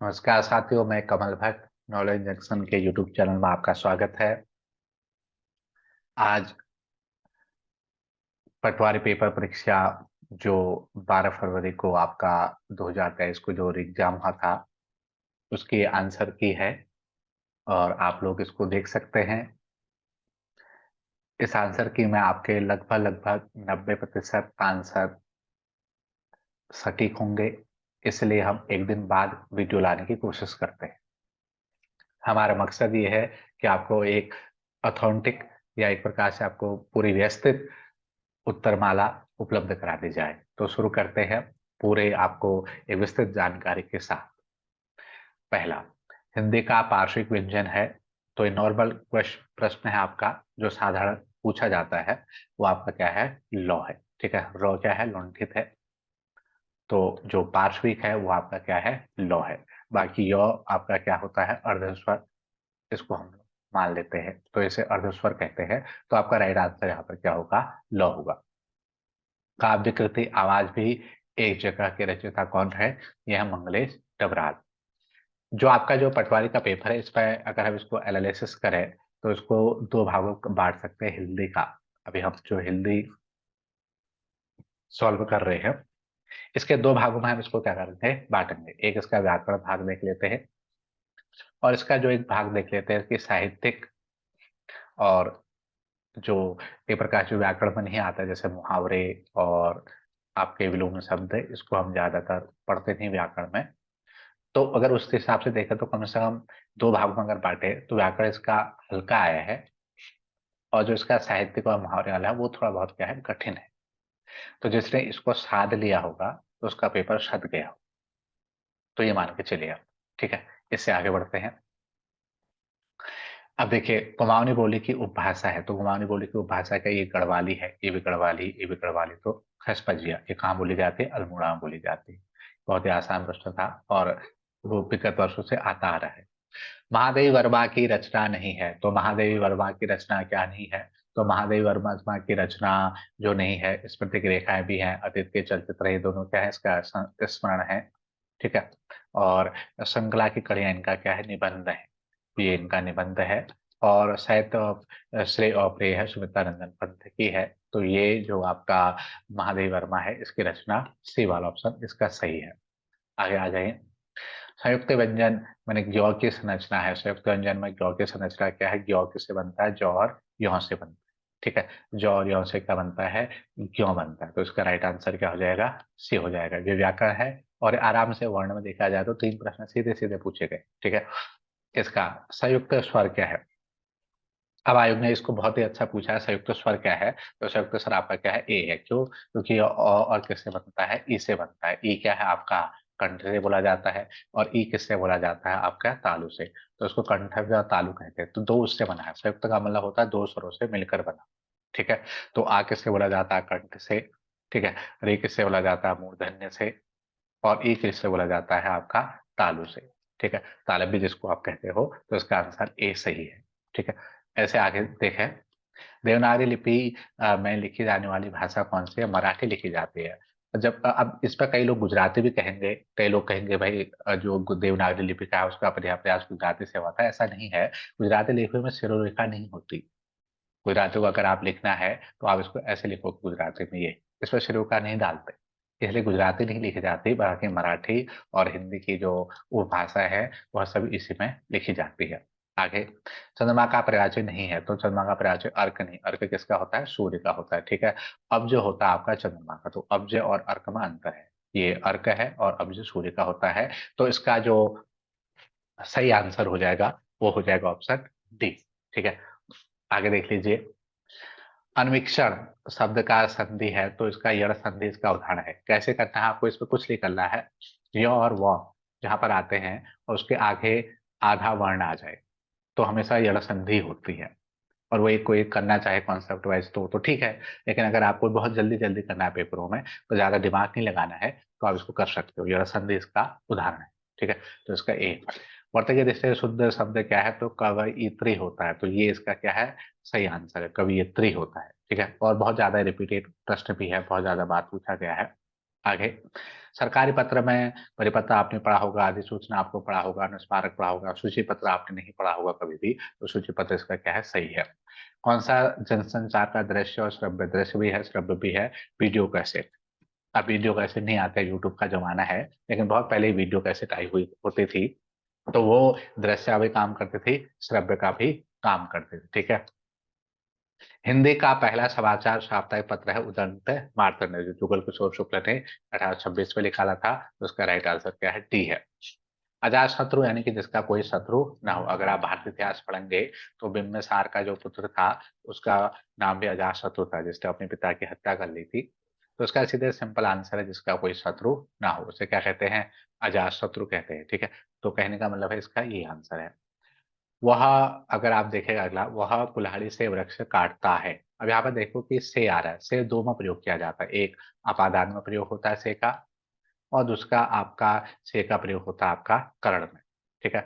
नमस्कार साथियों, मैं कमल भट्ट नॉलेज जंक्शन के यूट्यूब चैनल में आपका स्वागत है। आज पटवारी पेपर परीक्षा जो 12 फरवरी को आपका 2023 को जो एग्जाम हुआ था उसकी आंसर की है और आप लोग इसको देख सकते हैं। इस आंसर की में आपके लगभग लगभग 90% आंसर सटीक होंगे, इसलिए हम एक दिन बाद वीडियो लाने की कोशिश करते हैं। हमारा मकसद ये है कि आपको एक ऑथेंटिक या एक प्रकार से आपको पूरी व्यवस्थित उत्तरमाला उपलब्ध करा दी जाए। तो शुरू करते हैं पूरे आपको एक विस्तृत जानकारी के साथ। पहला, हिंदी का पार्श्विक व्यंजन है। तो ये नॉर्मल प्रश्न है आपका, जो साधारण पूछा जाता है। वो आपका क्या है? लौ है। ठीक है, रौ क्या है? लुंठित है। तो जो पार्श्विक है वो आपका क्या है? लौ है। बाकी यौ आपका क्या होता है? अर्धस्वर। इसको हम मान लेते हैं, तो इसे अर्धस्वर कहते हैं। तो आपका राइट आंसर यहाँ पर क्या होगा? लौ होगा। काव्य कृति आवाज भी एक जगह के रचयिता कौन है? यह मंगलेश डबराल। जो आपका जो पटवारी का पेपर है, इस पर अगर हम इसको एनालिसिस करें तो इसको दो भागों में बांट सकते हैं। हिंदी का, अभी हम जो हिंदी सॉल्व कर रहे हैं, इसके दो भागों में हम इसको क्या करते हैं? बांटेंगे। एक इसका व्याकरण भाग देख लेते हैं और इसका जो एक भाग देख लेते हैं कि साहित्यिक और जो एक प्रकार से व्याकरण में नहीं आता है, जैसे मुहावरे और आपके विलोम शब्द है, इसको हम ज्यादातर पढ़ते नहीं व्याकरण में। तो अगर उस हिसाब से देखें तो कम से कम दो भागों में अगर बांटे तो व्याकरण इसका हल्का आया है और जो इसका साहित्यिक और मुहावरे वाला है वो थोड़ा बहुत क्या है? कठिन है। तो जिसने इसको साध लिया होगा तो उसका पेपर सध गया हो, तो ये मान के चलिए आप। ठीक है, इससे आगे बढ़ते हैं। अब देखिए, कुमाऊनी बोली की उपभाषा है। तो कुमाऊनी बोली की उपभाषा क्या? ये गढ़वाली है, ये भी गढ़वाली, ये भी गढ़वाली। तो खसपजिया ये कहाँ बोली जाती है? अल्मोड़ा में बोली जाती है। बहुत ही आसान प्रश्न था और वो विगत वर्षों से आता आ रहा है। महादेवी वर्मा की रचना नहीं है। तो महादेवी वर्मा की रचना क्या नहीं है? तो महादेवी वर्मा की रचना जो नहीं है, स्मृतिक रेखाएं भी हैं, अतीत के चलचित्र, ये दोनों क्या है? इसका स्मरण है। ठीक है। और श्रृंखला की कड़ियां इनका क्या है? निबंध है। ये इनका निबंध है। और साहित्य श्रेय और प्रिय है, सुमित्रा नंदन पंत की है। तो ये जो आपका महादेवी वर्मा है, इसकी रचना सी वाला ऑप्शन इसका सही है। आगे आ जाइए। संयुक्त व्यंजन माने ज्ञ की संरचना है। संयुक्त व्यंजन में ज्ञ की संरचना क्या है? ज्ञ किससे बनता है? जौ और यों से बनता है। ठीक है, जौ और यों से क्या बनता है? ज्ञ बनता है। तो इसका राइट आंसर क्या हो जाएगा? सी हो जाएगा। ये व्याकरण है और आराम से वर्ण में देखा जाए तो तीन प्रश्न सीधे सीधे पूछे गए। ठीक है, इसका संयुक्त स्वर क्या है? अब आयोग ने इसको बहुत ही अच्छा पूछा है, संयुक्त स्वर क्या है? तो संयुक्त स्वर आपका क्या है? ए है। क्यों? क्योंकि ये और किससे बनता है? ई से बनता है। ई क्या है आपका? कंठ से बोला जाता है। और ई किससे बोला जाता है? आपका तालु से। तो इसको कंठ या तालु कहते हैं। तो दो उससे बना है। संयुक्त का मतलब होता है दो स्वरों से मिलकर बना। ठीक है। तो आ किससे बोला जाता है? कंठ से। ठीक है। रे किससे बोला जाता है? मूर्धन्य से। और ई किससे बोला जाता है? आपका तालु से। ठीक है, तालब भी जिसको आप कहते हो। तो इसका आंसर ए सही है। ठीक है, ऐसे आगे देखें। देवनागरी लिपि में लिखी जाने वाली भाषा कौन सी है? मराठी लिखी जाती है। जब अब इस पर कई लोग गुजराती भी कहेंगे, कई लोग कहेंगे भाई जो देवनागरी लिपि का है उसका प्रयास गुजराती से होता है। ऐसा नहीं है। गुजराती लिपि में सिरोरेखा नहीं होती। गुजराती को अगर आप लिखना है तो आप इसको ऐसे लिखो गुजराती में, ये इस पर सिरोका नहीं डालते, इसलिए गुजराती नहीं लिखी जाती। बाकी मराठी और हिंदी की जो उपभाषा है वह सब इसी में लिखी जाती है। आगे, चंद्रमा का पर्यायवाची नहीं है। तो चंद्रमा का पर्यायवाची अर्क नहीं। अर्क किसका होता है? सूर्य का होता है। ठीक है, अब्ज होता है आपका चंद्रमा का। तो अब्ज और अर्क में अंतर है। ये अर्क है और अब्ज सूर्य का होता है। तो इसका जो सही आंसर हो जाएगा वो हो जाएगा ऑप्शन डी। ठीक है, आगे देख लीजिए। अन्वीक्षण शब्द का संधि है। तो इसका यड़ संधि इसका उदाहरण है। कैसे करना है? आपको इस पर कुछ नहीं करना है। य और व जहां पर आते हैं और उसके आगे आधा वर्ण आ जाए तो हमेशा यड़ संधि होती है। और वो एक कोई करना चाहे कॉन्सेप्ट वाइज तो ठीक है। लेकिन अगर आपको बहुत जल्दी जल्दी करना है पेपरों में, तो ज्यादा दिमाग नहीं लगाना है, तो आप इसको कर सकते हो। यड़ संधि इसका उदाहरण है। ठीक है, तो इसका ए। वर्त के दृष्टि से शुद्ध शब्द क्या है? तो कवयित्री होता है। तो ये इसका क्या है? सही आंसर है, कवयित्री होता है। ठीक है, और बहुत ज्यादा रिपीटेड प्रश्न भी है, बहुत ज्यादा बात पूछा गया है। आगे सरकारी पत्र में परिपत्र आपने पढ़ा होगा, अधिसूचना आपको पढ़ा होगा, अनुस्मारक पढ़ा होगा, सूची पत्र आपने नहीं पढ़ा होगा कभी भी, तो सूची पत्र इसका क्या है, सही है। कौन सा जनसंचार का दृश्य और श्रव्य, दृश्य भी है श्रव्य भी है, वीडियो कैसेट। अब वीडियो कैसेट नहीं आता, यूट्यूब का जमाना है, लेकिन बहुत पहले वीडियो कैसेट आई हुई होती थी, तो वो दृश्य भी काम करते थे, श्रव्य का भी काम करते थे, ठीक है। हिंदी का पहला समाचार साप्ताहिक पत्र है उदंत मार्तंड, जो जुगल किशोर शुक्ल ने 1826 में निकाला था, तो उसका राइट आंसर क्या है, टी है। अजात शत्रु यानी कि जिसका कोई शत्रु ना हो। अगर आप भारतीय इतिहास पढ़ेंगे तो बिंबिसार का जो पुत्र था उसका नाम भी अजात शत्रु था, जिसने अपने पिता की हत्या कर ली थी। तो इसका सीधे सिंपल आंसर है, जिसका कोई शत्रु ना हो उसे क्या कहते हैं, अजात शत्रु कहते हैं, ठीक है। तो कहने का मतलब है इसका ये आंसर है। वह, अगर आप देखेगा अगला, वह कुल्हाड़ी से वृक्ष काटता है। अब यहाँ पर देखो कि से आ रहा है, से दो में प्रयोग किया जाता है, एक अपादान में प्रयोग होता है से का, और दूसरा आपका से का प्रयोग होता है आपका कर्ण में, ठीक है।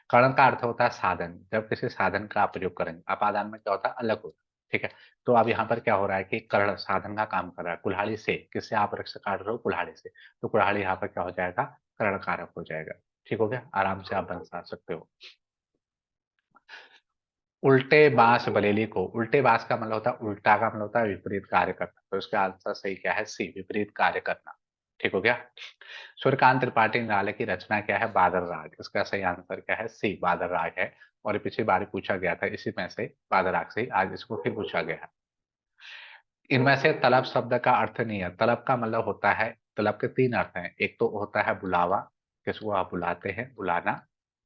कर्ण का अर्थ होता है साधन, जब किसी साधन का आप प्रयोग करेंगे, अपादान में क्या होता है, अलग होता है, ठीक है। तो अब यहाँ पर क्या हो रहा है कि कर्ण साधन का काम कर रहा है, कुल्हाड़ी से, किससे आप वृक्ष काट रहे हो, कुल्हाड़ी से, तो कुल्हाड़ी यहाँ पर क्या हो जाएगा, कर्ण कारक हो जाएगा। ठीक हो गया, आराम से आप बना सकते हो। उल्टे बांस बलेली को, उल्टे बांस का मतलब होता है, उल्टा का मतलब होता है विपरीत कार्य करना, तो इसका आंसर सही क्या है, सी, विपरीत कार्य करना। ठीक हो गया। सूर्यकांत त्रिपाठी निराले की रचना क्या है, बादल राग, इसका सही आंसर क्या है, सी, बादल राग है। और ये पिछली बार पूछा गया था इसी में से, बादल राग से ही आज इसको फिर पूछा गया है। इनमें से तलब शब्द का अर्थ नहीं है, तलब का मतलब होता है, तलब के तीन अर्थ हैं, एक तो होता है बुलावा, किसको आप बुलाते हैं, बुलाना,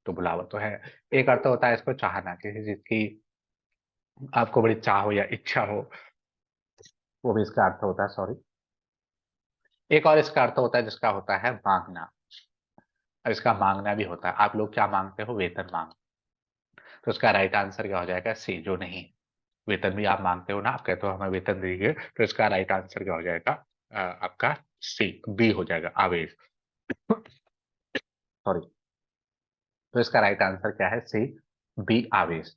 तो बुलावा तो है। एक अर्थ होता है इसको चाहना, किसी चीज की आपको बड़ी चाह हो या इच्छा हो, वो भी इसका अर्थ होता है, सॉरी। एक और इसका अर्थ होता है जिसका होता है मांगना, और इसका मांगना भी होता है, आप लोग क्या मांगते हो, वेतन मांग, तो इसका राइट आंसर क्या हो जाएगा, सी, जो नहीं। वेतन भी आप मांगते हो ना, आप कहते हो हमें वेतन दीजिए, तो इसका राइट आंसर क्या हो जाएगा, आपका सी, बी हो जाएगा, आवेश, सॉरी। तो इसका राइट आंसर क्या है, सी, बी, आवेश।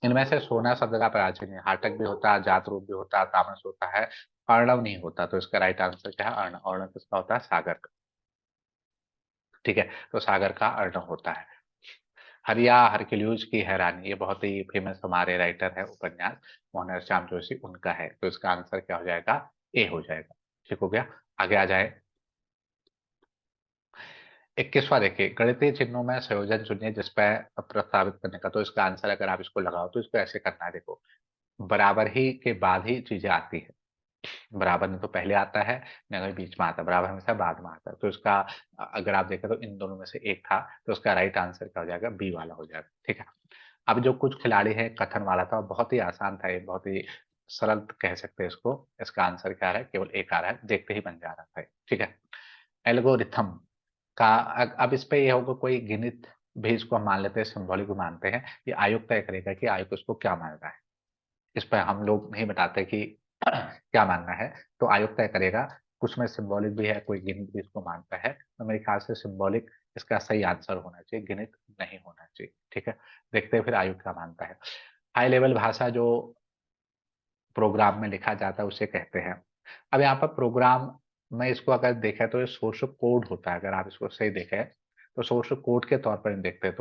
इनमें से सोना शब्द का प्राचीन है, हाटक भी होता है, जात रूप भी होता है, तामस होता है, अर्णव नहीं होता, तो इसका राइट आंसर क्या है, अर्णव, अर्णव किसका होता है, सागर का, ठीक है। तो सागर का अर्णव होता है। हरिया हरकिल्यूज की हैरानी, ये बहुत ही फेमस हमारे राइटर है उपन्यास, मोहन श्याम जोशी, उनका है, तो इसका आंसर क्या हो जाएगा, ए हो जाएगा। ठीक हो गया, आगे आ जाए। 21वां देखिए, गणितीय चिन्हों में संयोजन चुनिए जिस पर प्रस्तावित करने का, तो इसका आंसर अगर आप इसको लगाओ तो इसको ऐसे करना है, देखो, बराबर ही के बाद ही चीजें आती है, बराबर नहीं तो पहले आता है, न कभी बीच में आता है, बराबर हमेशा बाद में आता है, तो इसका अगर आप देखें तो इन दोनों में से एक था, तो उसका राइट आंसर क्या हो जाएगा, बी वाला हो जाएगा, ठीक है। अब जो कुछ खिलाड़ी है, कथन वाला था, बहुत ही आसान था ये, बहुत ही सरल कह सकते हैं इसको, इसका आंसर क्या आ रहा है, केवल एक आ रहा है, देखते ही बन जा रहा था, ठीक है। एल्गोरिथम का, अब इस पे ये होगा, कोई गिनित भी इसको हम मान लेते हैं, सिंबॉलिक भी मानते हैं, ये आयुक्त तय करेगा कि आयुक्त उसको क्या मान रहा है, इस पर हम लोग नहीं बताते कि क्या मानना है, तो आयुक्त तय करेगा। कुछ में सिंबॉलिक भी है, कोई गिनित भी इसको मानता है, तो मेरे ख्याल से सिंबॉलिक इसका सही आंसर होना चाहिए, गिनित नहीं होना चाहिए, ठीक है। देखते हैं फिर आयुक्त क्या मानता है। हाई लेवल भाषा जो प्रोग्राम में लिखा जाता है उसे कहते हैं। अब यहाँ पर प्रोग्राम में इसको अगर देखें तो ये सोर्स कोड होता है, अगर आप इसको सही देखें तो सोर्स कोड के तौर पर देखते हैं,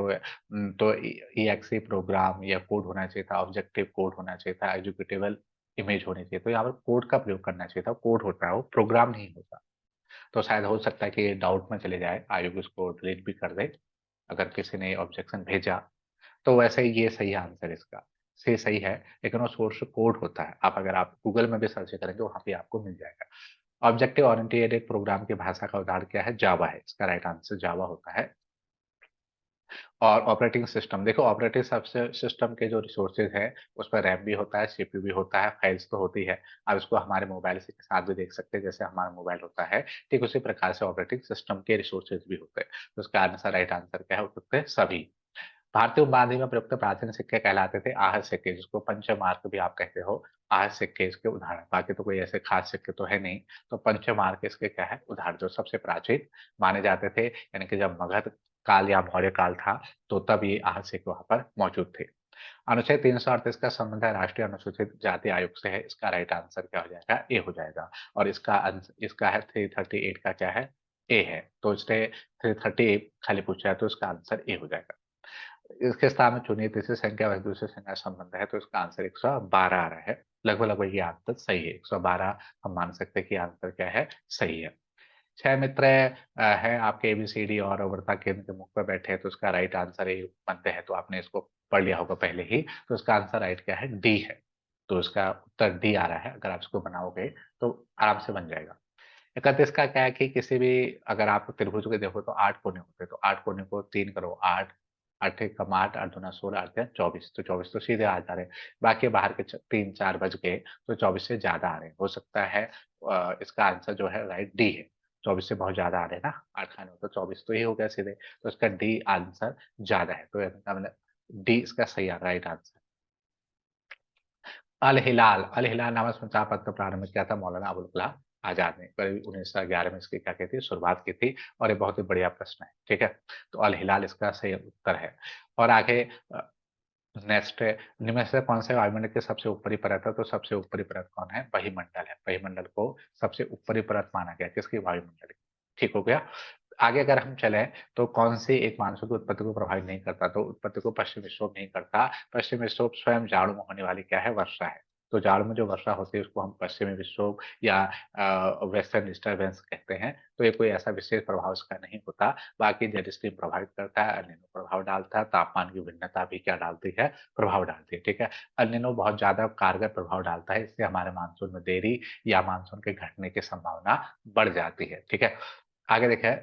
तो EXE प्रोग्राम या कोड होना चाहिए था, ऑब्जेक्टिव कोड होना चाहिए था, एग्जीक्यूटेबल इमेज होनी चाहिए, तो यहाँ पर कोड का प्रयोग करना चाहिए था, कोड होता है वो, प्रोग्राम नहीं होता। तो शायद हो सकता है कि ये डाउट में चले जाए, आयोग इसको डिलीट भी कर दे अगर किसी ने ऑब्जेक्शन भेजा, तो वैसे ही ये सही आंसर इसका, से सही है, लेकिन वो सोर्स कोड होता है, आप अगर आप गूगल में भी सर्च करेंगे वहां पे आपको मिल जाएगा। ऑब्जेक्टिव ओरिएंटेड प्रोग्राम की भाषा का उदाहरण क्या है, जावा है, इसका राइट आंसर जावा होता है। और ऑपरेटिंग सिस्टम, देखो ऑपरेटिंग सिस्टम के जो रिसोर्सेज है उसमें रैम भी होता है, CPU भी होता है, फाइल्स तो होती है। अब इसको हमारे मोबाइल से के साथ भी देख सकते हैं, जैसे हमारा मोबाइल होता है, ठीक उसी प्रकार से ऑपरेटिंग सिस्टम के रिसोर्सेज भी होते हैं, तो इसका आंसर, राइट आंसर क्या है, उत्तर सभी। भारतीय उपमहाद्वीप में प्रयुक्त प्राचीन सिक्के कहलाते थे आहत सिक्के, जिसको पंचमार्क भी आप कहते हो, आहत सिक्के इसके उदाहरण, बाकी तो कोई ऐसे खास सिक्के तो है नहीं, तो पंचमार्क इसके क्या है, उदाहरण, जो सबसे प्राचीन माने जाते थे, यानी कि जब मगध काल या मौर्य काल था, तो तब ये आहत सिक्के वहां पर मौजूद थे। अनुच्छेद 338 का संबंध है राष्ट्रीय अनुसूचित जाति आयोग से है, इसका राइट आंसर क्या हो जाएगा? ए हो जाएगा। और इसका है 338 का क्या है? ए है। तो इसने 338 खाली पूछा है तो इसका आंसर ए हो जाएगा। इसके स्थान में चुनिए तीसरी संख्या व दूसरी संख्या संबंध है तो इसका आंसर 112 आ रहा है। लगभग ये आंसर सही है। 112 हम मान सकते हैं कि आंसर क्या है? सही है। 6 मित्र हैं आपके एबीसीडी और अमृता केंद्र के मुख पर बैठे हैं तो इसका राइट आंसर ए बनते हैं। तो आपने इसको पढ़ लिया होगा पहले ही। तो इसका आंसर राइट क्या है? डी है। तो इसका उत्तर डी आ रहा है। अगर आप इसको बनाओगे तो आराम से बन जाएगा। 31 का क्या है कि किसी भी अगर आप त्रिभुज को देखो तो 8 कोने होते हैं, तो 8 कोने को 3 करो 8, 8 एक कम 8, 8 दूना 16, 8 तिया 24, तो 24 तो सीधे आ जा रहे हैं। बाकी बाहर के 3-4 बच गए तो 24 से ज़्यादा आ रहे हैं। हो सकता है इसका आंसर जो है राइट डी है। 24 से बहुत ज़्यादा आ रहे हैं ना, 8 खाने में तो 24 तो ये हो गया सीधे, तो इसका डी आंसर ज़्यादा है। तो इसका मतलब डी इसका सही राइट आंसर। अल हिलाल नामक समाचार पत्र प्रारंभ किया था मौलाना अबुल कलाम आजाद ने। करीब 1911 में इसकी क्या कहती है शुरुआत की थी। और ये बहुत ही बढ़िया प्रश्न है, ठीक है। तो अल हिलाल इसका सही उत्तर है। और आगे नेक्स्ट है, निम्न में से कौन से वायुमंडल के सबसे ऊपरी परत है? तो सबसे ऊपरी परत कौन है? वहीमंडल है। वहीमंडल को सबसे ऊपरी परत माना गया, किसकी? वायुमंडल की। ठीक हो गया। आगे अगर हम चले तो कौन सी एक मानसून की उत्पत्ति को प्रभावित नहीं करता? तो उत्पत्ति को पश्चिम विक्षोभ नहीं करता। पश्चिम विक्षोभ स्वयं जाड़ों में होने वाली क्या है? वर्षा है। तो जाड़ों में जो वर्षा होती है उसको हम पश्चिमी विक्षोभ या वेस्टर्न डिस्टर्बेंस कहते हैं। तो ये कोई ऐसा विशेष प्रभाव इसका नहीं होता। बाकी जेट स्ट्रीम प्रभावित करता है, एल नीनो प्रभाव डालता है, तापमान की भिन्नता भी क्या डालती है? प्रभाव डालती है, ठीक है। एल नीनो बहुत ज्यादा कारगर प्रभाव डालता है, इससे हमारे मानसून में देरी या मानसून के घटने की संभावना बढ़ जाती है, ठीक है। आगे देखें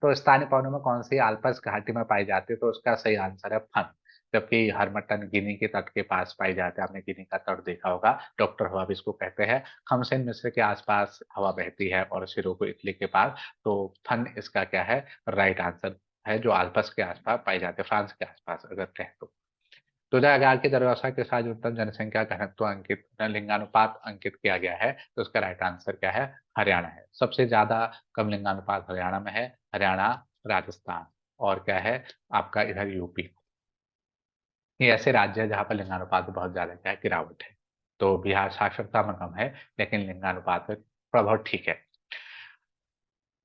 तो स्थानीय पवनों में कौन सी आल्प्स घाटी में पाई जाती है? तो उसका सही आंसर है फन। जबकि हरमटन गिनी के तट के पास पाई जाते हैं। आपने गिनी का तट देखा होगा, डॉक्टर हवा भी इसको कहते हैं। खमसेन मिस्र के आसपास हवा बहती है और सिरोको इटली के पास। तो फन इसका क्या है? राइट आंसर है, जो आल्प्स के आसपास पाई जाते हैं, फ्रांस के आसपास अगर कहें तो। 2011 की जनगणना के साथ न्यूनतम जनसंख्या घनत्व अंकित लिंगानुपात अंकित किया गया है तो उसका राइट आंसर क्या है? हरियाणा है। सबसे ज्यादा कम लिंगानुपात हरियाणा में है। हरियाणा, राजस्थान और क्या है आपका इधर यूपी। ये ऐसे राज्य है जहाँ पर लिंगानुपात में बहुत ज्यादा क्या है? गिरावट है। तो बिहार साक्षरता में कम है लेकिन लिंगानुपात में थोड़ा बहुत ठीक है।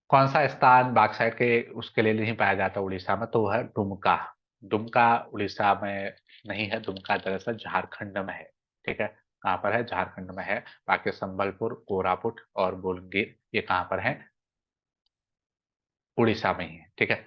कौन सा स्थान बॉक्साइट के उसके लिए नहीं पाया जाता उड़ीसा में? तो वो है दुमका। दुमका उड़ीसा में नहीं है, दुमका दरअसल झारखंड में है, ठीक है। कहाँ पर है? झारखंड में है। बाकी संबलपुर, कोरापुट और बोलंगीर ये कहाँ पर है? उड़ीसा में ही है, ठीक है।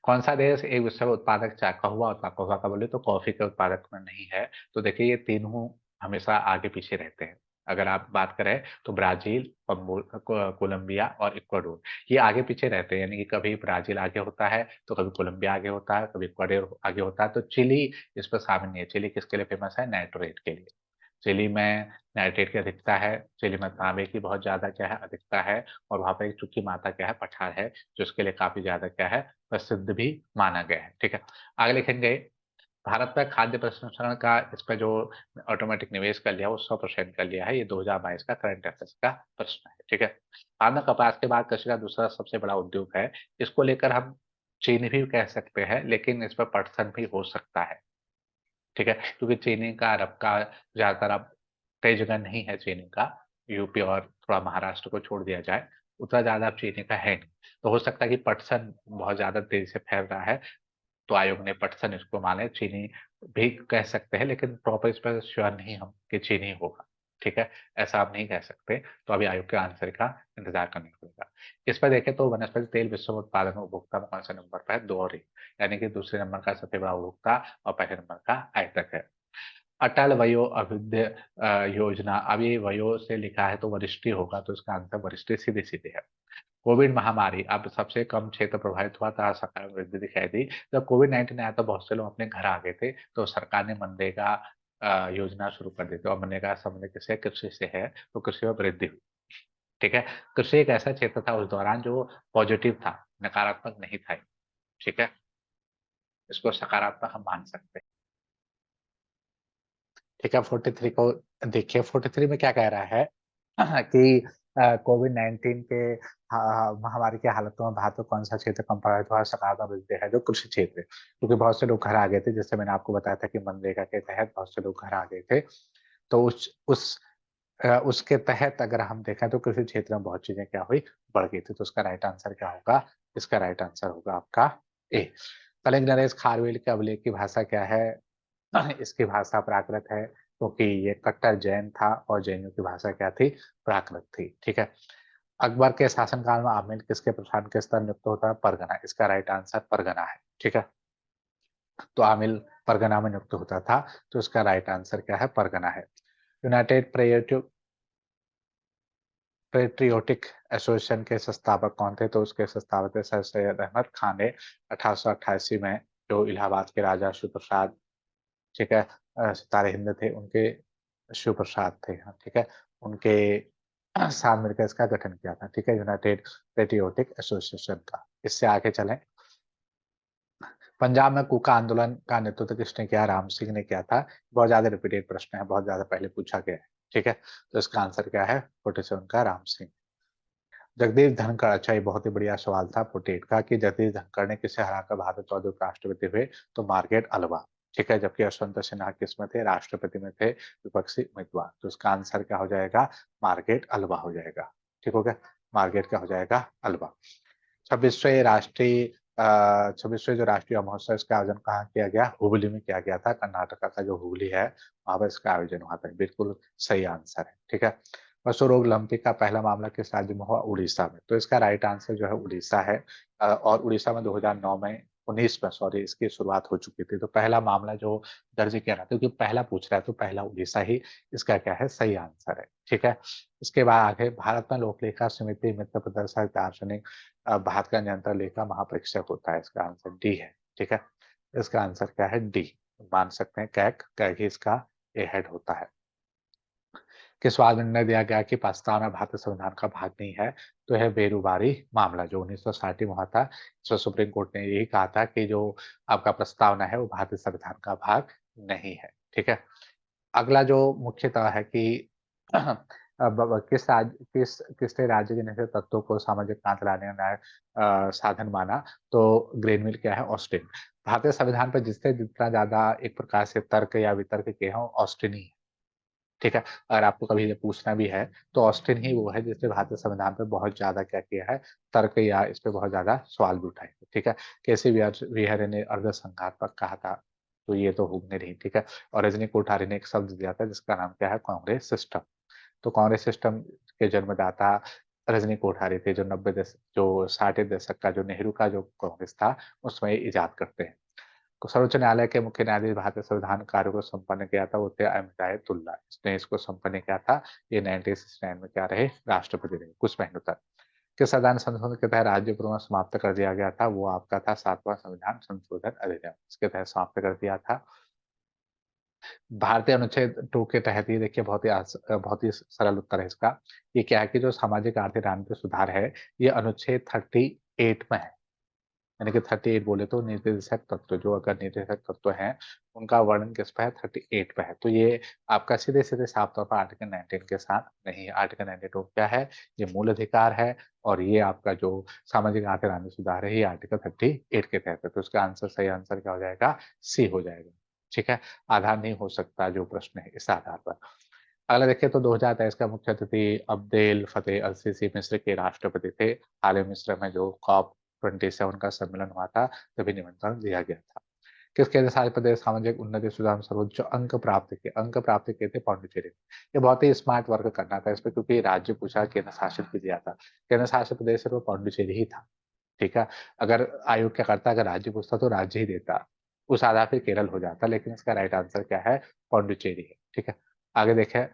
कौन सा देश एक विश्व उत्पादक चाय कहुआ उत्पादक, कहुआ का बोले तो कॉफी के उत्पादक में नहीं है? तो देखिए ये तीनों हमेशा आगे पीछे रहते हैं। अगर आप बात करें तो ब्राजील, कोलंबिया और इक्वाडोर ये आगे पीछे रहते हैं। यानी कि कभी ब्राजील आगे होता है तो कभी कोलंबिया आगे होता है, कभी इक्वाडोर आगे होता है। तो चिली इस पर शामिल नहीं है। चिली किसके लिए फेमस है? नाइट्रेट के लिए। चिली में नाइट्रेट की अधिकता है। चिली में तांबे की बहुत ज्यादा क्या है? अधिकता है। और वहां पर एक चुकी माता क्या है? पठार है, जो इसके लिए काफी ज्यादा क्या है? प्रसिद्ध भी माना गया है, ठीक है। आगे लिखेंगे भारत में खाद्य प्रसंस्करण का इस पर जो ऑटोमेटिक निवेश कर लिया वो 100% कर लिया है। ये 2022 का करंट अफेयर्स का प्रश्न है, ठीक है। भारत में कपास के बाद कृषि का दूसरा सबसे बड़ा उद्योग है। इसको लेकर हम चीनी भी कह सकते हैं लेकिन इस पर पटसन भी हो सकता है, ठीक है। क्योंकि चीनी का रबका ज्यादातर अब कई जगह नहीं है चीनी का। यूपी और थोड़ा महाराष्ट्र को छोड़ दिया जाए, उतना ज्यादा अब चीनी का है नहीं। तो हो सकता है कि पटसन बहुत ज्यादा तेजी से फैल रहा है तो आयोग ने पटसन इसको माने। चीनी भी कह सकते हैं लेकिन प्रॉपर इस पर श्योर नहीं हम कि चीनी होगा, ठीक है। ऐसा आप नहीं कह सकते। तो अभी आयोग के आंसर का इंतजार करना पड़ेगा। इस पर देखें तो वनस्पति तेल विश्व में उत्पादन में उपभोक्ता में कौन सा नंबर पर है? 2 और 1। यानी कि दूसरे नंबर का सबसे बड़ा उपभोक्ता और पहले नंबर का आयतक है। अटल वयो अभ्युदय योजना, अब ये वयो से लिखा है तो वरिष्ठ होगा तो इसका आंसर वरिष्ठ सीधे सीधे है। कोविड महामारी अब सबसे कम क्षेत्र प्रभावित हुआ था, सकारात्मक वृद्धि दिखाई दी। जब कोविड-19 आया तो बहुत से लोग अपने घर आ गए थे तो सरकार ने मनरेगा योजना शुरू कर दी थी। और मनरेगा संबंध किससे? कृषि से है। तो कृषि में वृद्धि हुई, ठीक है। कृषि एक ऐसा क्षेत्र था उस दौरान जो पॉजिटिव था, नकारात्मक नहीं था, ठीक है। इसको सकारात्मक हम मान सकते हैं, ठीक है। 43 को देखिए, 43 में क्या कह रहा है कि कोविड-19 के महामारी की हालातों में भारत का कौन-सा क्षेत्र कम प्रभावित हुआ? सकारात्मक वृद्धि देखा जो कृषि क्षेत्र, क्योंकि बहुत से लोग घर आ गए थे, जैसे मैंने आपको बताया था कि मनरेगा के तहत बहुत से लोग घर आ गए थे। तो उसके तहत अगर हम देखें तो कृषि क्षेत्र में बहुत चीज़ें क्या हुई, बढ़ गई थी। तो उसका राइट आंसर क्या होगा? इसका राइट आंसर होगा आपका ए। कलिंग नरेश खारवेल के अभिलेख की भाषा क्या है? इसकी भाषा प्राकृत है, क्योंकि ये कट्टर जैन था और जैनियों की भाषा क्या थी? प्राकृत थी, ठीक है? अकबर के शासनकाल में आमिर किसके प्रधान के स्तर नियुक्त होता है? परगना। इसका राइट आंसर परगना है, ठीक है? तो आमिल परगना में नियुक्त होता था, तो इसका राइट आंसर क्या है? परगना है। यूनाइटेड पेट्रियोटिक एसोसिएशन के संस्थापक कौन थे? तो उसके संस्थापक थे सर सैयद अहमद खान ने 1888 में, जो इलाहाबाद के राजा शिव प्रसाद, ठीक है, सितारे हिंद थे, उनके शिव प्रसाद थे, हाँ, ठीक है, उनके साथ मिलकर इसका गठन किया था, ठीक है, यूनाइटेड पेट्रियोटिक एसोसिएशन का। इससे आगे चलें। पंजाब में कूका आंदोलन का नेतृत्व किसने किया? राम सिंह ने किया था। बहुत ज्यादा रिपीटेड प्रश्न है, बहुत ज्यादा पहले पूछा गया है, ठीक है, तो इसका आंसर क्या है? 47 का राम सिंह। जगदीश धनखड़, अच्छा ये बहुत ही बढ़िया सवाल था 48 का, कि जगदीश धनखड़ ने किसे हराकर भारत 14वें उपराष्ट्रपति हुए? तो मार्गरेट अल्वा, ठीक है, जबकि यशवंत सिन्हा किसमें थे? राष्ट्रपति में थे, विपक्षी उम्मीदवार। तो इसका आंसर क्या हो जाएगा? मार्गरेट अल्वा हो जाएगा, ठीक हो गया, मार्गरेट क्या हो जाएगा? अल्वा। 26वें राष्ट्रीय 26वें जो राष्ट्रीय महोत्सव, इसका आयोजन कहाँ किया गया? हुबली में किया गया था, कर्नाटका का जो हुबली है वहां पर इसका आयोजन हुआ था, बिल्कुल सही आंसर है, ठीक है। पशु रोग ओलंपिक का पहला मामला किस राज्य में हुआ? उड़ीसा में। तो इसका राइट आंसर जो है उड़ीसा है, और उड़ीसा में 2009 में 19 में सॉरी इसकी शुरुआत हो चुकी थी। तो पहला मामला जो दर्ज किया ना, क्योंकि पहला पूछ रहा है तो पहला उड़ीसा ही इसका क्या है? सही आंसर है, ठीक है। इसके बाद आगे, भारत में लोक लेखा समिति मित्र प्रदर्शक दार्शनिक भारत का नियंत्रण लेखा महापरीक्षक होता है, इसका आंसर डी है, ठीक है, इसका आंसर क्या है? डी। मान सकते हैं कैग ही इसका ए हेड होता है। किस बाद में निर्णय दिया गया कि प्रस्तावना भारतीय संविधान का भाग नहीं है? तो है बेरुबारी मामला, जो 1960 में हुआ था। इसमें सुप्रीम कोर्ट ने यही कहा था कि जो आपका प्रस्तावना है वो भारतीय संविधान का भाग नहीं है, ठीक है। अगला जो मुख्यतः है कि किसने राज्य के निहित तत्वों को सामाजिक क्रांति लाने का साधन माना? तो ग्रेनविल क्या है? ऑस्टिन। भारतीय संविधान पर जिसने जितना ज्यादा एक प्रकार से तर्क या वितर्क किए हों, ऑस्टिन ही है, ठीक है। अगर आपको कभी ये पूछना भी है तो ऑस्टिन ही वो है जिसने भारतीय संविधान पे बहुत ज्यादा क्या किया है? तर्क या इस पे बहुत ज्यादा सवाल भी उठाए थे, ठीक है। केसी व्यास ने अर्धसंघात्मक कहा था, तो ये तो हुक्म नहीं, ठीक है। और रजनी कोठारी ने एक शब्द दिया था जिसका नाम क्या है? कांग्रेस सिस्टम। तो कांग्रेस सिस्टम के जन्मदाता रजनी कोठारी थे, जो 60 के दशक का जो नेहरू का जो कांग्रेस था उसमें इजाद करते हैं। तो सर्वोच्च न्यायालय के मुख्य न्यायाधीश भारतीय संविधान कार्य को संपन्न किया था, वो थे एम हिदायतुल्ला। इसने इसको संपन्न किया था। ये 1969 में क्या रहे? राष्ट्रपति रहे कुछ महीनों तक। किस संविधान संशोधन के तहत राज्य पुनः समाप्त कर दिया गया था? वो आपका था 7वां संविधान संशोधन अधिनियम, इसके तहत समाप्त कर दिया था। भारतीय अनुच्छेद 2 के तहत, ये देखिए बहुत ही सरल उत्तर है इसका। ये क्या है कि जो सामाजिक आर्थिक राजनीतिक सुधार है, ये अनुच्छेद 38 में है। यानी कि 38 बोले तो निर्देशक तत्व, जो अगर निर्देशक तत्व हैं, उनका वर्णन किस पे है? 38 पे है। तो ये आपका सीधे-सीधे साफ तौर पर आर्टिकल 19 के साथ नहीं है। आर्टिकल 92 क्या है? ये मूल अधिकार है, और ये आपका जो सामाजिक आर्थिक राजनीतिक सुधार है, ये आर्टिकल 38 के तहत है। तो इसका सही आंसर क्या हो जाएगा? सी हो जाएगा, ठीक है। आधार नहीं हो सकता जो प्रश्न है इस आधार पर। अगला देखिए, तो 2023 का मुख्य अतिथि अब्देल फतेह अल सीसी मिस्र के राष्ट्रपति थे। हाल ही मिस्र में जो कॉप 27 का सम्मेलन हुआ था, तभी निमंत्रण दिया गया था। किस केंद्र शासित प्रदेश सामाजिक उन्नति सुधार में सर्वोच्च अंक प्राप्त किए थे? पौंडीचेरी। ये बहुत ही स्मार्ट वर्क करना था इस पे, क्योंकि राज्य पूछा, केंद्र शासित भी दिया था। केंद्र शासित प्रदेश सिर्फ पौंडीचेरी ही था, ठीक है। अगर आयोग क्या करता, अगर राज्य पूछता तो राज्य ही देता, उस आधार पे केरल हो जाता, लेकिन इसका राइट आंसर क्या है? पौंडीचेरी है, ठीक है। आगे देखें,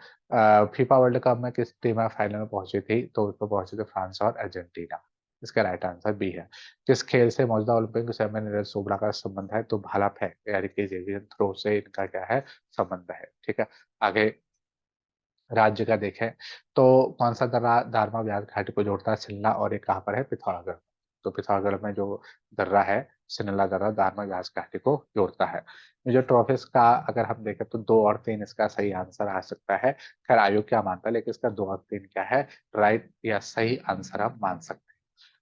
फीफा वर्ल्ड कप में किस टीम फाइनल में पहुंची थी? तो उसमें पहुंचे थे फ्रांस और अर्जेंटीना। इसका राइट आंसर बी है। किस खेल से मौजूदा ओलंपिक समय में नीरज चोपड़ा का संबंध है? तो भाला फेंक यानी कि जेवलिन थ्रो से इनका क्या है? संबंध है, ठीक है। आगे राज्य का देखें, तो कौन सा दर्रा दारमा व्यास घाटी को जोड़ता है? शिमला, और ये कहाँ पर है? पिथौरागढ़। तो पिथौरागढ़ में जो दर्रा है, सिनला दर्रा दारमक घास घाटी को जोड़ता है। मेजर ट्रॉफिस का अगर हम देखें तो 2 और 3 इसका सही आंसर आ सकता है। खैर आयोग क्या मानता है, लेकिन इसका 2 और 3 क्या है, राइट या सही आंसर हम मान सकते हैं।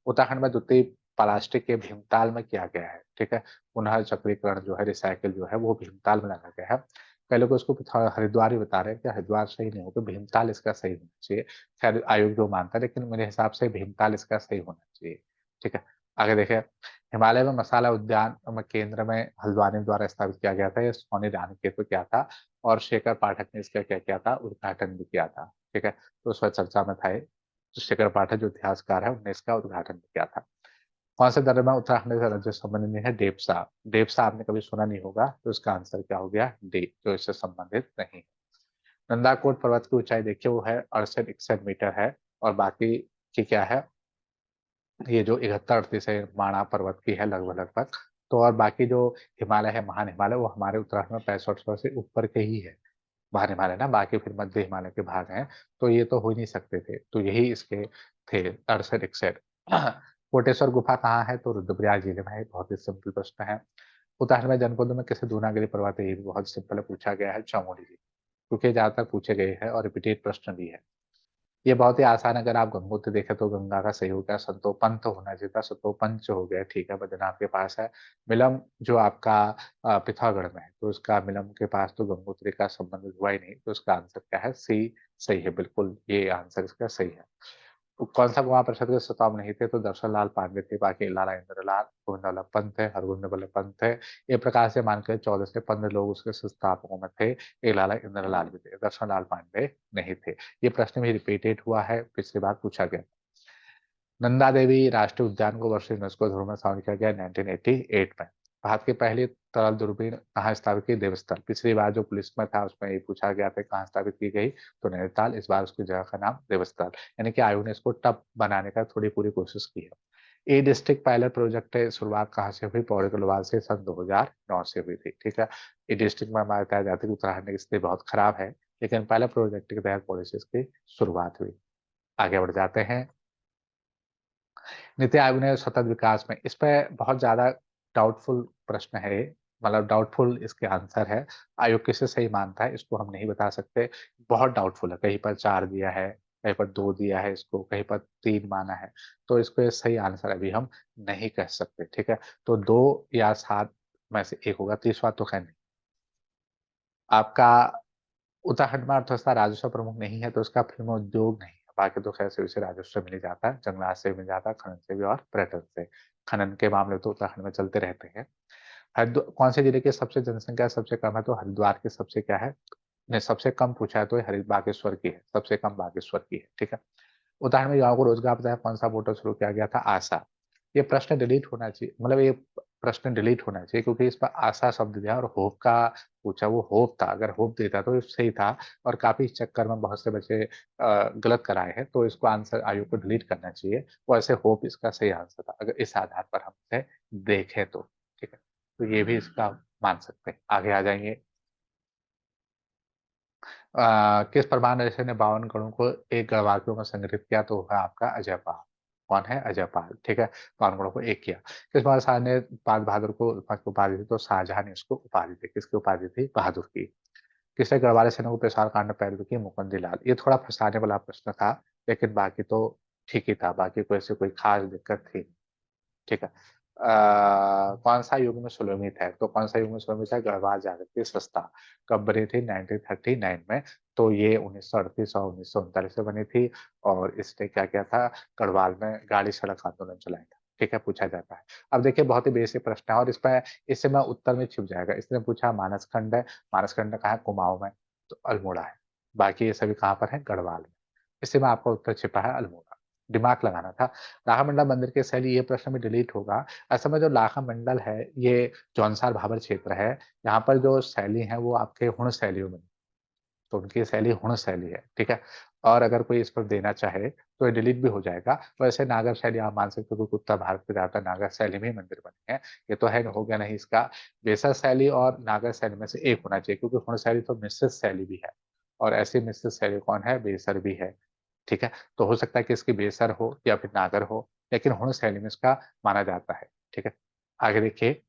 उत्तराखंड में द्वितीय प्लास्टिक के भीमताल में किया गया है, ठीक है। पुनः चक्रीकरण जो है, रिसाइकिल जो है वो भीमताल में लगा गया है। कई लोग उसको हरिद्वार ही बता रहे हैं कि हरिद्वार सही नहीं होगा, भीमताल इसका सही होना चाहिए। खैर आयोग जो मानता है, लेकिन मेरे हिसाब से भीमताल इसका सही होना चाहिए, ठीक है। आगे देखें, हिमालय में मसाला उद्यान में केंद्र में हल्द्वानी द्वारा स्थापित किया गया था। ये सोनी रानीखेत में किया था और शेखर पाठक ने इसका क्या किया था, उद्घाटन भी किया था, ठीक है। तो उस वक्त चर्चा में था ये। जो शेखर पाठक जो इतिहासकार है, उन्होंने इसका उद्घाटन भी किया था। कौन से दर्रे में उत्तराखंड से राज्य संबंधित नहीं है, डेप्सा। डेप्सा आपने कभी सुना नहीं होगा, तो इसका आंसर क्या हो गया, डी, जो इससे संबंधित नहीं। नंदाकोट पर्वत की ऊंचाई देखिए वो है 68-61 मीटर है, और बाकी की क्या है, ये जो 71-38 है माणा पर्वत की है लगभग लगभग। तो और बाकी जो हिमालय है, महान हिमालय, वो हमारे उत्तराखंड में 6500 से ऊपर के ही है। महान हिमालय ना, बाकी फिर मध्य हिमालय के भाग हैं, तो ये तो हो ही नहीं सकते थे, तो यही इसके थे 68-61। कोटेश्वर गुफा कहाँ है, तो रुद्रप्रयाग जिले में है। बहुत ही सिंपल प्रश्न है। उत्तराखंड में जनपदों में किसे दूनागिरी पर्वत है, ये भी बहुत सिंपल है, पूछा गया है, चमोली जी, क्योंकि ज्यादातर पूछे गए हैं और रिपीटेड प्रश्न भी है। ये बहुत ही आसान है, अगर आप गंगोत्री देखें तो गंगा का सही हो गया, संतोपंथ होना चाहिए था, संतोपंच हो गया, ठीक है, बद्रीनाथ के पास है। मिलम जो आपका पिथौरागढ़ में है, तो उसका मिलम के पास तो गंगोत्री का संबंध हुआ ही नहीं, तो उसका आंसर क्या है, सी सही है, बिल्कुल ये आंसर इसका सही है। तो कौन सा कुमार परिषद के सताब नहीं थे, तो दर्शन लाल पांडे थे, बाकी लाला इंद्रलाल, गोविंद वल्लभ पंत है, हरगोविंद वल्लभ पंत है। ये प्रकार से मानकर 14 से 15 लोग उसके संस्थापकों में थे। एक लाला इंद्रलाल भी थे, दर्शन लाल पांडे नहीं थे। ये प्रश्न भी रिपीटेड हुआ है, पिछली बार पूछा गया। नंदा देवी राष्ट्रीय उद्यान को वर्ष यूनेस्को धरोहर में शामिल किया गया 1988 में। भारत की पहली तरल दूरबीन कहाँ स्थापित की, देवस्थल। पिछली बार जो पुलिस में था उसमें ये पूछा गया था कहाँ स्थापित की गई, तो नैनीताल। इस बार उसकी जगह का नाम देवस्थल, यानी कि आयोग ने इसको टफ बनाने का थोड़ी पूरी कोशिश की है। ए डिस्ट्रिक्ट पायलट प्रोजेक्ट है, शुरुआत कहाँ से हुई, पौड़ी गढ़वाल से सन 2009 से हुई थी, ठीक है। ए डिस्ट्रिक्ट में हमारे बताया जाता है कि उत्तराखंड की स्थिति बहुत खराब है, लेकिन पायलट प्रोजेक्ट के तहत पॉलिसी की शुरुआत हुई। आगे बढ़ जाते हैं। नीति आयोग ने सतत विकास में, इस पे बहुत ज़्यादा डाउटफुल प्रश्न है ये, मतलब डाउटफुल इसके आंसर है। आयोग किसे सही मानता है इसको हम नहीं बता सकते, बहुत डाउटफुल है। कहीं पर 4 दिया है, कहीं पर 2 दिया है इसको, कहीं पर 3 माना है, तो इसको ये सही आंसर अभी हम नहीं कह सकते, ठीक है। तो 2 या 7 में से एक होगा, तीसरा तो खैर नहीं। आपका उत्तराखंड में अर्थव्यवस्था राजस्व प्रमुख नहीं है, तो इसका फिल्म उद्योग नहीं है। बाकी तो खैर से राजस्व मिल ही जाता है, जंगलात से मिल जाता है, खनन से भी और पर्यटन से। खनन के मामले तो उत्तराखंड में चलते रहते हैं। कौन से जिले की सबसे जनसंख्या सबसे कम है, तो हरिद्वार की सबसे क्या है, नहीं सबसे कम पूछा है तो हरि बागेश्वर की है, सबसे कम बागेश्वर की है, ठीक है। उत्तराखंड में युवाओं को रोजगार प्रदान कौन सा पोर्टल शुरू किया गया था, आशा। ये प्रश्न डिलीट होना चाहिए, मतलब ये प्रश्न डिलीट होना चाहिए, क्योंकि इस पर आशा शब्द दिया और होप का पूछा, वो होप था, अगर होप देता तो ये सही था। और काफी इस चक्कर में बहुत से बच्चे गलत कराए हैं, तो इसको आंसर आयोग को डिलीट करना चाहिए। वैसे होप इसका सही आंसर था, अगर इस आधार पर हम इसे देखें तो, ठीक है। तो ये भी इसका मान सकते हैं। आगे आ जाएंगे। किस प्रमाण ऋषि ने 52 गणों को एक गढ़वाकियों में संग्रहित किया, तो है आपका अजयपाल। कौन है, अजयपाल, ठीक है। 52 गणों को एक किया। किस बादशाह ने बाज बहादुर को उपाधि दी, तो शाहजहां ने उसको उपाधि दी। किसकी उपाधि थी, बहादुर की। किसने गढ़वाली सेना को पेशवार कांड में पैरवी की, मुकुंदी लाल। ये थोड़ा फंसाने वाला प्रश्न था, लेकिन बाकी तो ठीक ही था, बाकी कोई ऐसी कोई खास दिक्कत थी, ठीक है। कौन सा युग में सुलभित है, तो कौन सा युग में सुलभित है, गढ़वाल जागृति संस्था कब बनी थी, 1939 में। तो ये 1938 और 1939 में बनी थी, और इसने क्या किया था, गढ़वाल में गाड़ी सड़क आंदोलन चलाया था, ठीक है, पूछा जाता है। अब देखिए बहुत ही बेसिक प्रश्न है, और इस पर इससे मैं उत्तर में छिप जाएगा। इसने पूछा मानसखंड है, मानसखंड कहाँ है, कुमाऊं में, तो अल्मोड़ा है। बाकी ये सभी कहाँ पर है, गढ़वाल में। इससे में आपका उत्तर छिपा है अल्मोड़ा, दिमाग लगाना था। लाखा मंदिर की शैली, ये प्रश्न में डिलीट होगा। असल में जो लाखा मंडल है, ये जौनसार भाबर क्षेत्र है। यहाँ पर जो शैली है वो आपके हुण शैलियों में, तो उनकी शैली हुण शैली है, ठीक है। और अगर कोई इस पर देना चाहे तो ये डिलीट भी हो जाएगा। वैसे नागर शैली आप मान सकते हो, क्योंकि उत्तर भारत में ज्यादातर नागर शैली में ही मंदिर बने हैं। ये तो है, हो गया नहीं इसका। बेसर शैली और नागर शैली में से एक होना चाहिए, क्योंकि हुण शैली तो मिश्रित शैली भी है, और ऐसी मिश्रित शैली कौन है, बेसर भी है, ठीक है। तो हो सकता है कि इसकी बेसर हो या फिर नागर हो, लेकिन हुण शैली में इसका माना जाता है, ठीक है। आगे देखिए,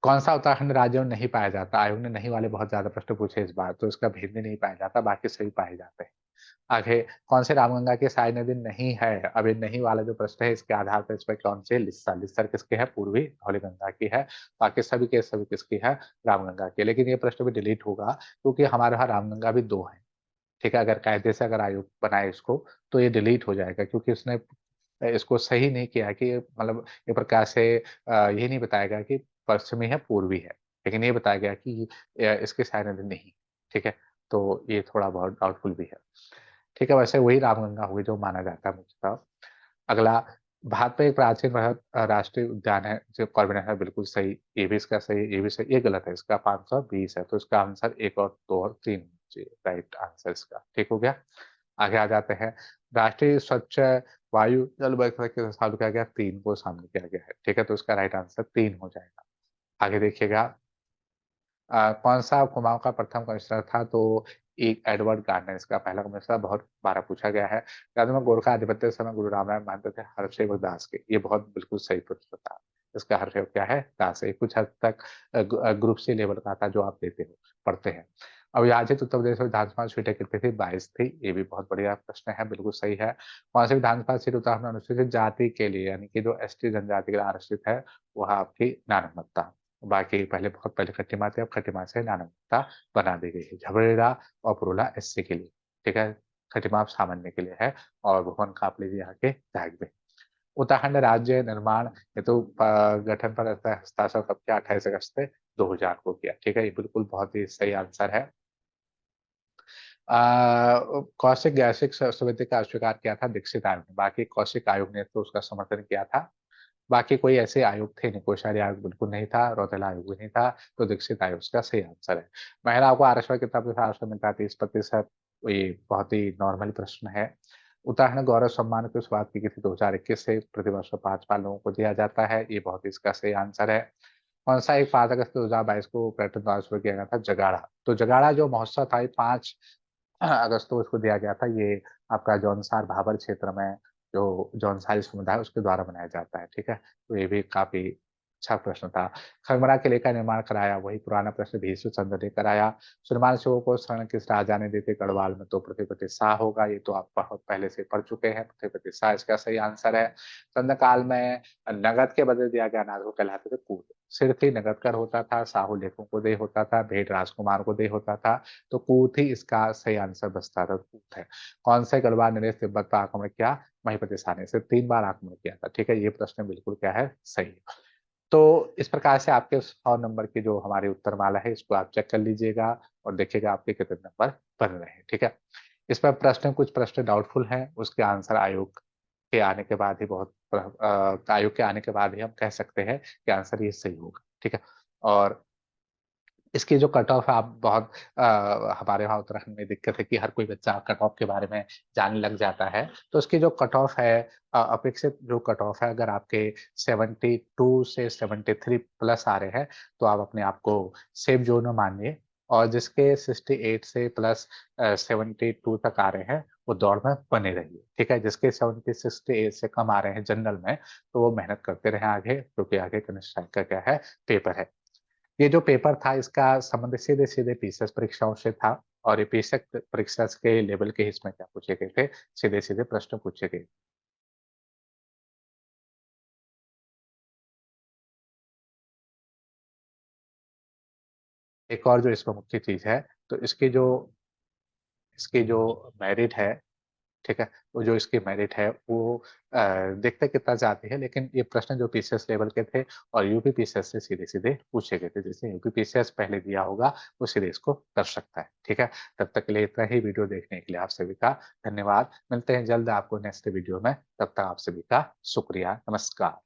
कौन-सा उत्तराखंड राज्य में नहीं पाया जाता? आयोग ने नहीं वाले बहुत ज़्यादा प्रश्न पूछे इस बार, तो इसका भिंड नहीं पाया जाता, बाकी सभी पाए जाते हैं। आगे, कौन से रामगंगा की सहायक नदी नहीं है? अब ये नहीं वाला जो प्रश्न है इसके आधार पर इसमें कौन सी है? लिस्सा। लिस्सा किसकी है? पूर्वी धौलीगंगा की है। बाकी सभी के सभी किसकी है? रामगंगा की है। लेकिन ये प्रश्न भी डिलीट होगा क्योंकि हमारे यहाँ रामगंगा भी 2 हैं। ठीक है? अगर कायदे से अगर आयोग बनाए इसको, तो ये डिलीट हो जाएगा क्योंकि उसने इसको सही नहीं किया कि मतलब ये प्रकार से ये नहीं बताया गया कि पश्चिमी है, पूर्वी है। लेकिन ये बताया गया कि इसकी सहायक नदी नहीं, ठीक है? तो ये थोड़ा बहुत डाउटफुल भी है। ठीक है, वैसे वही रामगंगा हुई जो माना जाता है मुख्यतः। अगला, भारत में एक प्राचीन वृहद राष्ट्रीय उद्यान है जो कॉर्बेट है, बिल्कुल सही। ये भी इसका सही, ये भी सही, ये गलत है, इसका 520 है, तो इसका आंसर 1 और 2 और 3 होना चाहिए, राइट आंसर इसका, ठीक हो गया? आगे आ जाते हैं, राष्ट्रीय स्वच्छ वायु जल वर्ग के साथ किया गया 3 को शामिल किया गया है, ठीक है? तो इसका राइट आंसर 3 हो जाएगा। आगे देखिएगा, कौन-सा कुमाऊँ का प्रथम कमिश्नर था? तो एक एडवर्ड गार्नर इसका पहला कमिश्नर, बहुत बार पूछा गया है। राज्य में गोरखा आधिपत्य के समय गुरु रामराय मानते थे हरसेवक दास के। ये बहुत बिल्कुल सही प्रश्न था। इसका हरसेवक क्या है? दास है। कुछ हद तक ग्रुप सी लेवल का था जो आप देते हो, पढ़ते हैं। अविभाजित उत्तर प्रदेश में विधानसभा सीटें कितनी थी? 22 थी। ये भी बहुत बढ़िया प्रश्न है, बिल्कुल सही है। कौन सी विधानसभा सीट उत्तराखंड में अनुसूचित जाति के लिए यानी कि जो एसटी जनजाति के लिए आरक्षित है, वह आपकी नानमत्ता। बाकी पहले बहुत पहले खट्टीमार थी, अब खट्टीमार से नानकता बना दी गई है। झबरेड़ा और पुरोला एससी के लिए, ठीक है? खट्टीमार सामान्य के लिए है और भुवन कापले जी यहाँ के विधायक भी। उत्तराखंड राज्य निर्माण हेतु गठन पर हस्ताक्षर कब किया? 28 अगस्त 2000 को किया, ठीक है? ये बिल्कुल बहुत ही सही आंसर है। कौशिक गैसिक समिति का अस्वीकार किया था दीक्षित आयोग ने, बाकी कौशिक आयोग ने तो उसका समर्थन किया था। बाकी कोई ऐसे आयोग थे नहीं, कोषारी आयोग बिल्कुल नहीं था, रौतेला आयोग भी नहीं था, तो दीक्षित आयोग इसका सही आंसर है। महिलाओं को आरक्षण कितना प्रतिशत आरक्षण मिलता है? 30%। ये बहुत ही नॉर्मल प्रश्न है। उत्तराखंड गौरव सम्मान की शुरुआत की गई थी 2021 से, प्रतिवर्ष 5 बार लोगों को दिया जाता है, ये बहुत ही इसका सही आंसर है। कौन-सा एक 5 अगस्त 2022 को पर्यटन द्वारा शुरू किया गया था? जगाड़ा। तो जगाड़ा जो महोत्सव था ये 5 अगस्त को इसको दिया गया था। ये आपका जौनसार भाबर क्षेत्र में जो जौनसारी समुदाय है उसके द्वारा बनाया जाता है, ठीक है? तो ये भी काफ़ी अच्छा प्रश्न था। खरमरा किले का निर्माण कराया, वही पुराना प्रश्न भीष्म चंद्र ने कराया। सुरमान सिंह को शरण किस राजा ने दी थी? गढ़वाल में तो पृथ्वीपति शाह होगा, ये तो आप बहुत पहले से पढ़ चुके हैं, पृथ्वीपति शाह इसका सही आंसर है। संध्या में नगद के बदले दिया गया अनाज को कहलाते थे कूट। सिर्फ ही नगद कर होता था, साहू लेखों को देय होता था, भेंट राजकुमार को देय होता था, तो कूट ही इसका सही आंसर बचता था, कूट है। कौन से गढ़वाल ने तिब्बत पर आक्रमण किया? महीपति शाह ने सिर्फ 3 बार आक्रमण किया था, ठीक है? ये प्रश्न बिल्कुल क्या है? सही। तो इस प्रकार से आपके 100 नंबर की जो हमारी उत्तरमाला है, इसको आप चेक कर लीजिएगा और देखिएगा आपके कितने नंबर बन रहे हैं, ठीक है? इस पर प्रश्न कुछ प्रश्न डाउटफुल हैं, उसके आंसर आयोग के आने के बाद ही आयोग के आने के बाद ही हम कह सकते हैं कि आंसर ये सही होगा, ठीक है? और इसकी जो कट ऑफ है आप बहुत हमारे वहाँ उत्तराखंड में दिक्कत है कि हर कोई बच्चा कट ऑफ के बारे में जानने लग जाता है। तो इसकी जो कट ऑफ है अपेक्षित जो कट ऑफ है अगर आपके 72 से 73 प्लस आ रहे हैं, तो आप अपने आप को सेफ ज़ोन में मानिए और जिसके 68 से प्लस 72 तक आ रहे हैं, वो दौड़ में बने रहिए, ठीक है? जिसके 70 68 से कम आ रहे हैं जनरल में, तो वो मेहनत करते रहें आगे, क्योंकि आगे कनिष्ठ का क्या है, पेपर है। ये जो पेपर था इसका संबंध सीधे-सीधे पीसीएस परीक्षाओं से था और ये पीएसएस परीक्षा के लेवल के इसमें क्या पूछे गए थे, सीधे-सीधे प्रश्न पूछे गए। एक और जो इसमें मुख्य चीज़ है, तो इसकी जो मेरिट है, ठीक है? वो जो इसकी मेरिट है वो देखते कितना जाती है, लेकिन ये प्रश्न जो पीसीएस लेवल के थे और यूपी पीसीएस से सीधे-सीधे पूछे गए थे। जिसने यूपी पीसीएस पहले दिया होगा, वो सीधे इसको कर सकता है, ठीक है? तब तक के लिए इतना ही वीडियो देखने के लिए आप सभी का धन्यवाद। मिलते हैं जल्द आपको नेक्स्ट वीडियो में, तब तक आप सभी का शुक्रिया, नमस्कार।